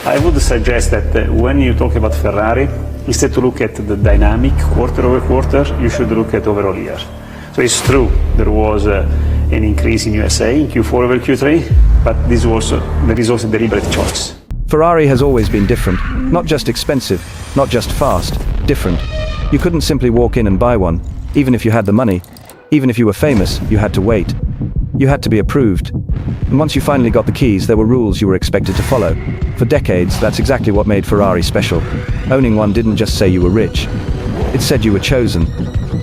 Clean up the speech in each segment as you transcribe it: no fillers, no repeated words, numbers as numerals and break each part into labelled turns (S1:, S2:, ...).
S1: I would suggest that when you talk about Ferrari, instead to look at the dynamic quarter over quarter, you should look at overall year. So it's true, there was an increase in USA in Q4 over Q3, but there is also a deliberate choice.
S2: Ferrari has always been different, not just expensive, not just fast, different. You couldn't simply walk in and buy one, even if you had the money. Even if you were famous, you had to wait. You had to be approved. And once you finally got the keys, there were rules you were expected to follow. For decades, that's exactly what made Ferrari special. Owning one didn't just say you were rich. It said you were chosen.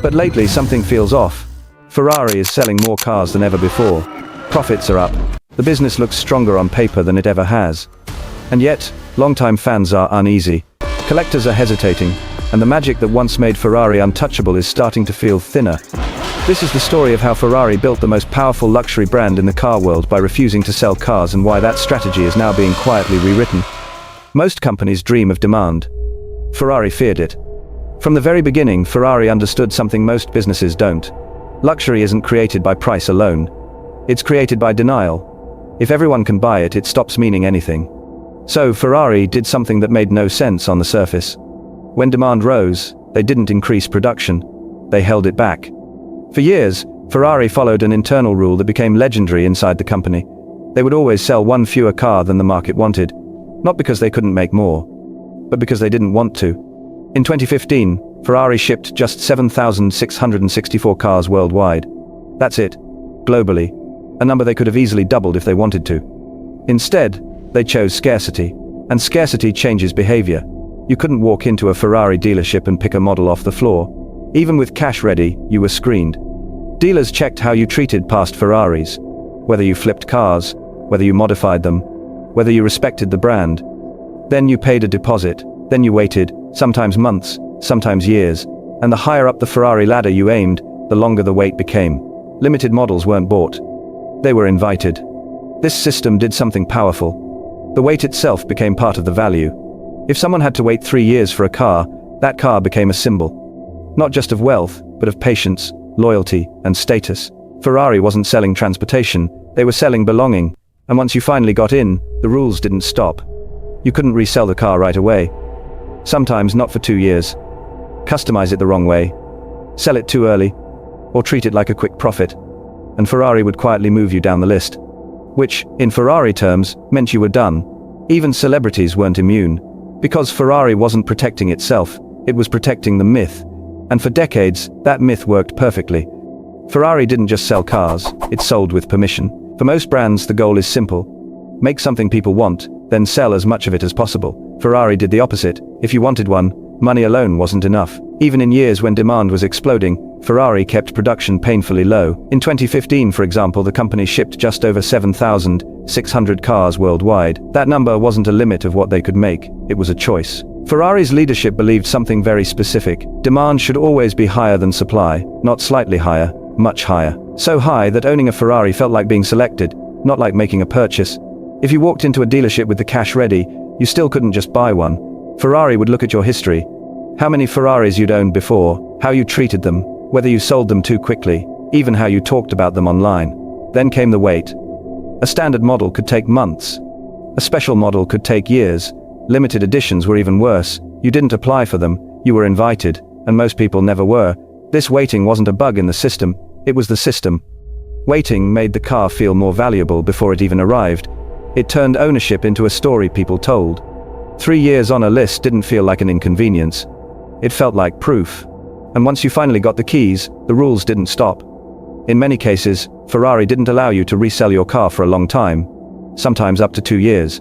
S2: But lately, something feels off. Ferrari is selling more cars than ever before. Profits are up. The business looks stronger on paper than it ever has. And yet, longtime fans are uneasy. Collectors are hesitating, and the magic that once made Ferrari untouchable is starting to feel thinner. This is the story of how Ferrari built the most powerful luxury brand in the car world by refusing to sell cars, and why that strategy is now being quietly rewritten. Most companies dream of demand. Ferrari feared it. From the very beginning, Ferrari understood something most businesses don't. Luxury isn't created by price alone. It's created by denial. If everyone can buy it, it stops meaning anything. So Ferrari did something that made no sense on the surface. When demand rose, they didn't increase production. They held it back. For years, Ferrari followed an internal rule that became legendary inside the company. They would always sell one fewer car than the market wanted, not because they couldn't make more, but because they didn't want to. In 2015, Ferrari shipped just 7,664 cars worldwide. That's it, globally, a number they could have easily doubled if they wanted to. Instead, they chose scarcity, and scarcity changes behavior. You couldn't walk into a Ferrari dealership and pick a model off the floor. Even with cash ready, you were screened. Dealers checked how you treated past Ferraris, whether you flipped cars, whether you modified them, whether you respected the brand. Then you paid a deposit, then you waited, sometimes months, sometimes years, and the higher up the Ferrari ladder you aimed, the longer the wait became. Limited models weren't bought. They were invited. This system did something powerful. The wait itself became part of the value. If someone had to wait 3 years for a car, that car became a symbol. Not just of wealth, but of patience, loyalty, and status. Ferrari wasn't selling transportation, they were selling belonging. And once you finally got in, the rules didn't stop. You couldn't resell the car right away. Sometimes not for 2 years. Customize it the wrong way. Sell it too early. Or treat it like a quick profit. And Ferrari would quietly move you down the list. Which, in Ferrari terms, meant you were done. Even celebrities weren't immune. Because Ferrari wasn't protecting itself, it was protecting the myth. And for decades, that myth worked perfectly. Ferrari didn't just sell cars, it sold with permission. For most brands, the goal is simple. Make something people want, then sell as much of it as possible. Ferrari did the opposite. If you wanted one, money alone wasn't enough. Even in years when demand was exploding, Ferrari kept production painfully low. In 2015, for example, the company shipped just over 7,600 cars worldwide. That number wasn't a limit of what they could make, it was a choice. Ferrari's leadership believed something very specific. Demand should always be higher than supply, not slightly higher, much higher. So high that owning a Ferrari felt like being selected, not like making a purchase. If you walked into a dealership with the cash ready, you still couldn't just buy one. Ferrari would look at your history. How many Ferraris you'd owned before, how you treated them, whether you sold them too quickly, even how you talked about them online. Then came the wait. A standard model could take months. A special model could take years. Limited editions were even worse. You didn't apply for them, you were invited, and most people never were. This waiting wasn't a bug in the system, it was the system. Waiting made the car feel more valuable before it even arrived. It turned ownership into a story people told. 3 years on a list didn't feel like an inconvenience. It felt like proof. And once you finally got the keys, the rules didn't stop. In many cases, Ferrari didn't allow you to resell your car for a long time, sometimes up to 2 years.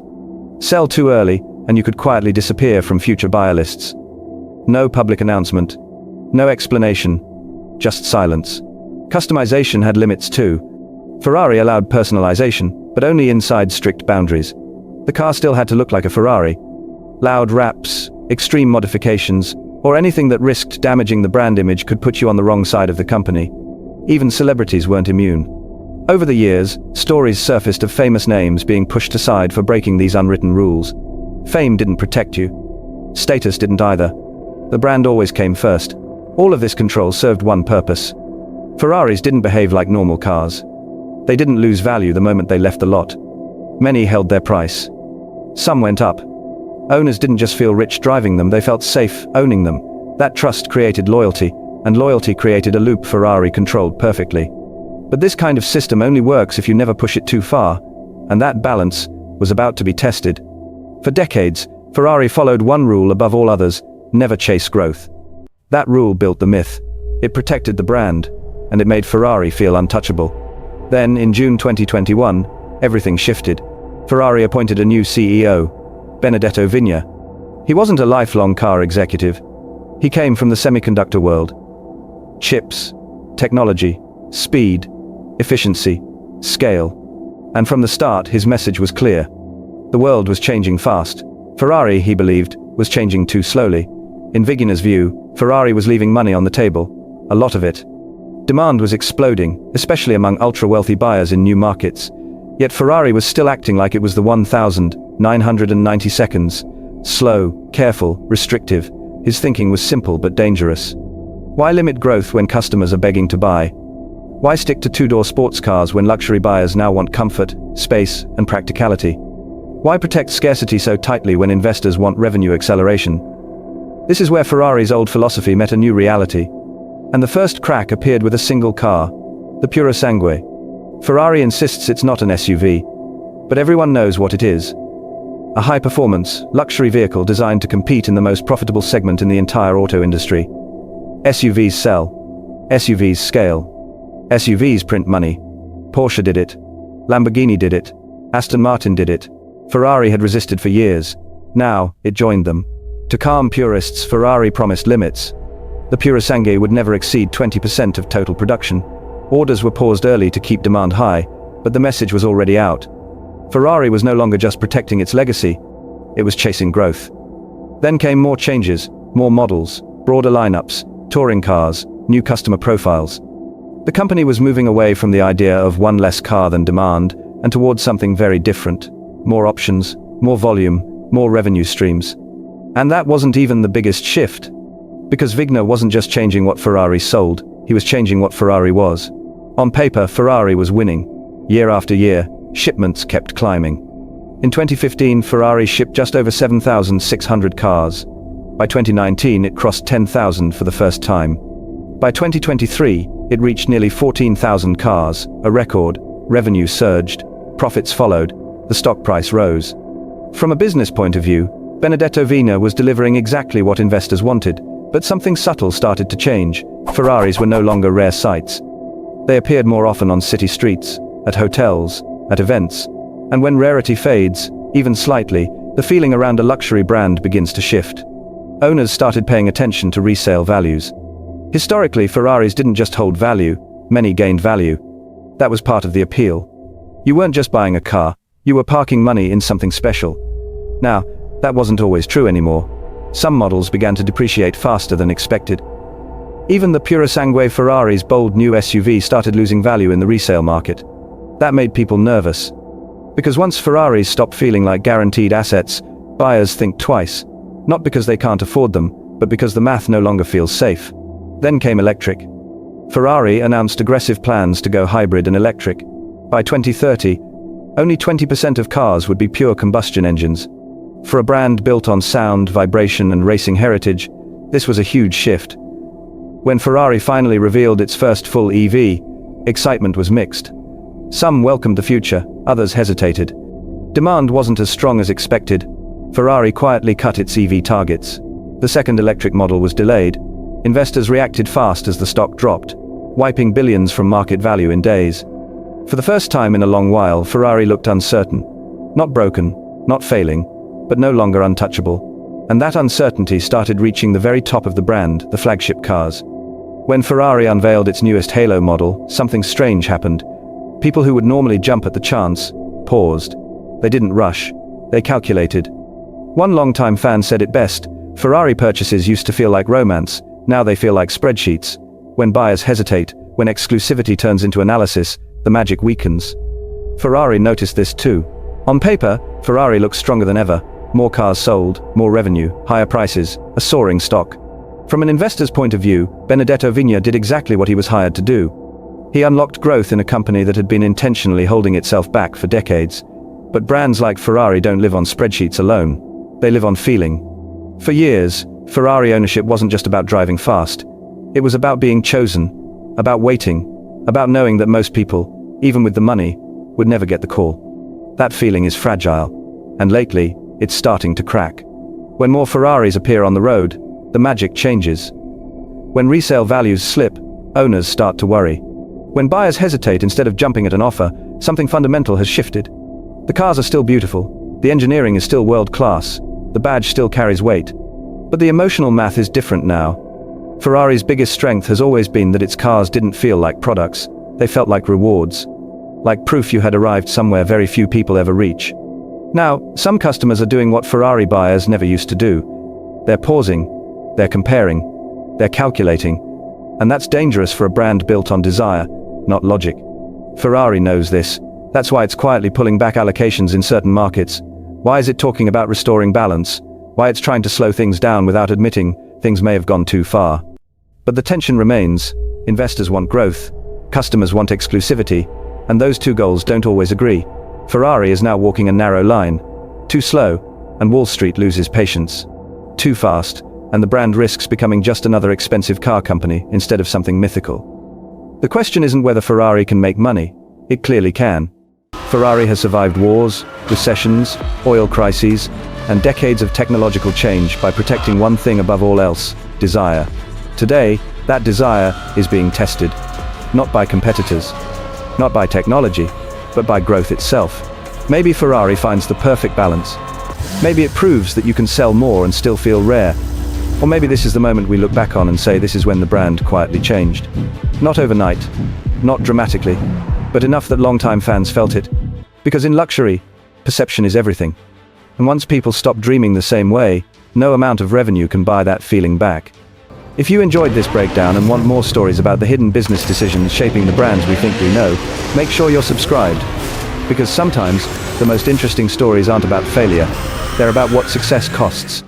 S2: Sell too early, and you could quietly disappear from future buyer lists. No public announcement, no explanation, just silence. Customization had limits too. Ferrari allowed personalization, but only inside strict boundaries. The car still had to look like a Ferrari. Loud wraps, extreme modifications, or anything that risked damaging the brand image could put you on the wrong side of the company. Even celebrities weren't immune. Over the years, stories surfaced of famous names being pushed aside for breaking these unwritten rules. Fame didn't protect you. Status didn't either. The brand always came first. All of this control served one purpose. Ferraris didn't behave like normal cars. They didn't lose value the moment they left the lot. Many held their price. Some went up. Owners didn't just feel rich driving them, they felt safe owning them. That trust created loyalty, and loyalty created a loop Ferrari controlled perfectly. But this kind of system only works if you never push it too far, and that balance was about to be tested. For decades, Ferrari followed one rule above all others: never chase growth. That rule built the myth. It protected the brand, and it made Ferrari feel untouchable. Then, in June 2021, everything shifted. Ferrari appointed a new CEO, Benedetto Vigna. He wasn't a lifelong car executive. He came from the semiconductor world. Chips, technology, speed, efficiency, scale. And from the start, his message was clear. The world was changing fast. Ferrari, he believed, was changing too slowly. In Vigna's view, Ferrari was leaving money on the table, a lot of it. Demand was exploding, especially among ultra-wealthy buyers in new markets. Yet Ferrari was still acting like it was the 1,990 seconds. Slow, careful, restrictive. His thinking was simple but dangerous. Why limit growth when customers are begging to buy? Why stick to two-door sports cars when luxury buyers now want comfort, space, and practicality? Why protect scarcity so tightly when investors want revenue acceleration? This is where Ferrari's old philosophy met a new reality. And the first crack appeared with a single car, the Purosangue. Ferrari insists it's not an SUV, but everyone knows what it is. A high-performance, luxury vehicle designed to compete in the most profitable segment in the entire auto industry. SUVs sell. SUVs scale. SUVs print money. Porsche did it. Lamborghini did it. Aston Martin did it. Ferrari had resisted for years. Now, it joined them. To calm purists, Ferrari promised limits. The Purosangue would never exceed 20% of total production. Orders were paused early to keep demand high, but the message was already out. Ferrari was no longer just protecting its legacy, it was chasing growth. Then came more changes, more models, broader lineups, touring cars, new customer profiles. The company was moving away from the idea of one less car than demand, and towards something very different. More options, more volume, more revenue streams. And that wasn't even the biggest shift. Because Vigna wasn't just changing what Ferrari sold, he was changing what Ferrari was. On paper, Ferrari was winning. Year after year, shipments kept climbing. In 2015, Ferrari shipped just over 7,600 cars. By 2019, it crossed 10,000 for the first time. By 2023, it reached nearly 14,000 cars, a record. Revenue surged, profits followed, the stock price rose. From a business point of view, Benedetto Vigna was delivering exactly what investors wanted, but something subtle started to change. Ferraris were no longer rare sights. They appeared more often on city streets, at hotels, at events. And when rarity fades, even slightly, the feeling around a luxury brand begins to shift. Owners started paying attention to resale values. Historically, Ferraris didn't just hold value, many gained value. That was part of the appeal. You weren't just buying a car, you were parking money in something special. Now, that wasn't always true anymore. Some models began to depreciate faster than expected. Even the Purosangue Ferrari's bold new SUV started losing value in the resale market. That made people nervous. Because once Ferraris stopped feeling like guaranteed assets, buyers think twice. Not because they can't afford them, but because the math no longer feels safe. Then came electric. Ferrari announced aggressive plans to go hybrid and electric. By 2030, only 20% of cars would be pure combustion engines. For a brand built on sound, vibration, and racing heritage, this was a huge shift. When Ferrari finally revealed its first full EV, excitement was mixed. Some welcomed the future, others hesitated. Demand wasn't as strong as expected. Ferrari quietly cut its EV targets. The second electric model was delayed. Investors reacted fast as the stock dropped, wiping billions from market value in days. For the first time in a long while, Ferrari looked uncertain. Not broken, not failing, but no longer untouchable. And that uncertainty started reaching the very top of the brand, the flagship cars. When Ferrari unveiled its newest Halo model, something strange happened. People who would normally jump at the chance paused. They didn't rush. They calculated. One longtime fan said it best: Ferrari purchases used to feel like romance, now they feel like spreadsheets. When buyers hesitate, when exclusivity turns into analysis, the magic weakens. Ferrari noticed this too. On paper, Ferrari looks stronger than ever. More cars sold, more revenue, higher prices, a soaring stock. From an investor's point of view, Benedetto Vigna did exactly what he was hired to do. He unlocked growth in a company that had been intentionally holding itself back for decades. But brands like Ferrari don't live on spreadsheets alone. They live on feeling. For years, Ferrari ownership wasn't just about driving fast. It was about being chosen, about waiting, about knowing that most people, even with the money, would never get the call. That feeling is fragile, and lately, it's starting to crack. When more Ferraris appear on the road, the magic changes. When resale values slip, owners start to worry. When buyers hesitate instead of jumping at an offer, something fundamental has shifted. The cars are still beautiful, the engineering is still world-class, the badge still carries weight. But the emotional math is different now. Ferrari's biggest strength has always been that its cars didn't feel like products, they felt like rewards. Like proof you had arrived somewhere very few people ever reach. Now, some customers are doing what Ferrari buyers never used to do. They're pausing, they're comparing, they're calculating. And that's dangerous for a brand built on desire, not logic. Ferrari knows this. That's why it's quietly pulling back allocations in certain markets. Why is it talking about restoring balance? Why it's trying to slow things down without admitting things may have gone too far. But the tension remains. Investors want growth, customers want exclusivity, and those two goals don't always agree. Ferrari is now walking a narrow line. Too slow, and Wall Street loses patience. Too fast, and the brand risks becoming just another expensive car company instead of something mythical. The question isn't whether Ferrari can make money. It clearly can. Ferrari has survived wars, recessions, oil crises, and decades of technological change by protecting one thing above all else: desire. Today, that desire is being tested, not by competitors, not by technology, but by growth itself. Maybe Ferrari finds the perfect balance. Maybe it proves that you can sell more and still feel rare. Or maybe this is the moment we look back on and say this is when the brand quietly changed. Not overnight, not dramatically, but enough that longtime fans felt it. Because in luxury, perception is everything. And once people stop dreaming the same way, no amount of revenue can buy that feeling back. If you enjoyed this breakdown and want more stories about the hidden business decisions shaping the brands we think we know, make sure you're subscribed. Because sometimes, the most interesting stories aren't about failure, they're about what success costs.